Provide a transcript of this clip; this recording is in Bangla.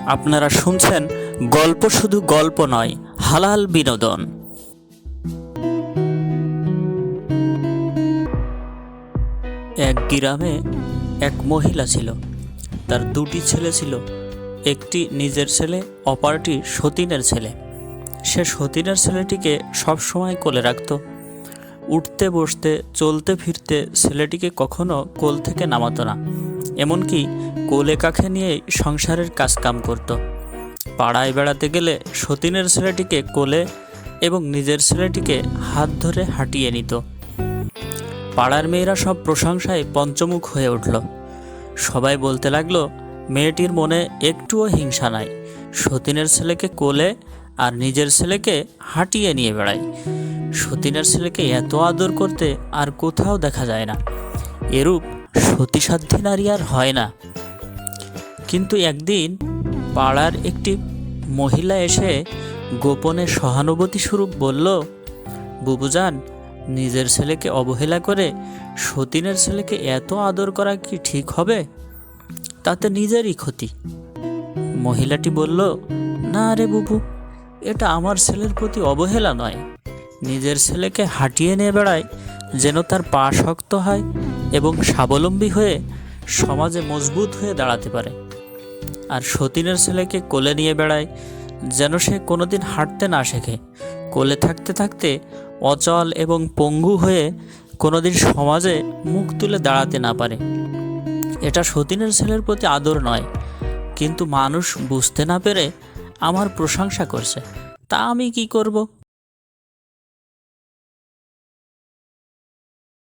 আপনারা শুনছেন গল্প শুধু গল্প নয়, হালাল বিনোদন। এক গ্রামে এক মহিলা ছিল। তার দুটি ছেলে ছিল। একটি নিজের ছেলে, অপরটি সতীনের ছেলে। সে সতীনের ছেলেটিকে সব সময় কোলে রাখত। উঠতে বসতে চলতে ফিরতে ছেলেটিকে কখনো কোল থেকে নামাতো না। এমনকি কোলে কাঁখে নিয়েই সংসারের কাজকাম করত। পাড়ায় বেড়াতে গেলে সতীনের ছেলেটিকে কোলে এবং নিজের ছেলেটিকে হাত ধরে হাঁটিয়ে নিত। পাড়ার মেয়েরা সব প্রশংসায় পঞ্চমুখ হয়ে উঠল। সবাই বলতে লাগলো, মেয়েটির মনে একটুও হিংসা নাই, সতীনের ছেলেকে কোলে আর নিজের ছেলেকে হাঁটিয়ে নিয়ে বেড়ায়। সতীনের ছেলেকে এত আদর করতে আর কোথাও দেখা যায় না। এরূপ সতীসাধ্যী নারী আর হয় না। কিন্তু একদিন পাড়ার একটি মহিলা এসে গোপনে সহানুভূতি স্বরূপ বলল, বুবুজান, নিজের ছেলেকে অবহেলা করে সতীনের ছেলেকে এত আদর করা কি ঠিক হবে? তাতে নিজেরই ক্ষতি। মহিলাটি বলল, না রে বুবু, এটা আমার ছেলের প্রতি অবহেলা নয়। নিজের ছেলেকে হাঁটিয়ে নিয়ে বেড়ায় যেন তার পা শক্ত হয় এবং স্বাবলম্বী হয়ে সমাজে মজবুত হয়ে দাঁড়াতে পারে। আর সতীনের ছেলেকে কোলে নিয়ে বেড়ায় যেন সে কোনোদিন হাঁটতে না শেখে, কোলে থাকতে থাকতে অচল এবং পঙ্গু হয়ে কোনোদিন সমাজে মুখ তুলে দাঁড়াতে না পারে। এটা সতীনের ছেলের প্রতি আদর নয়। কিন্তু মানুষ বুঝতে না পেরে আমার প্রশংসা করছে, তা আমি কি করব?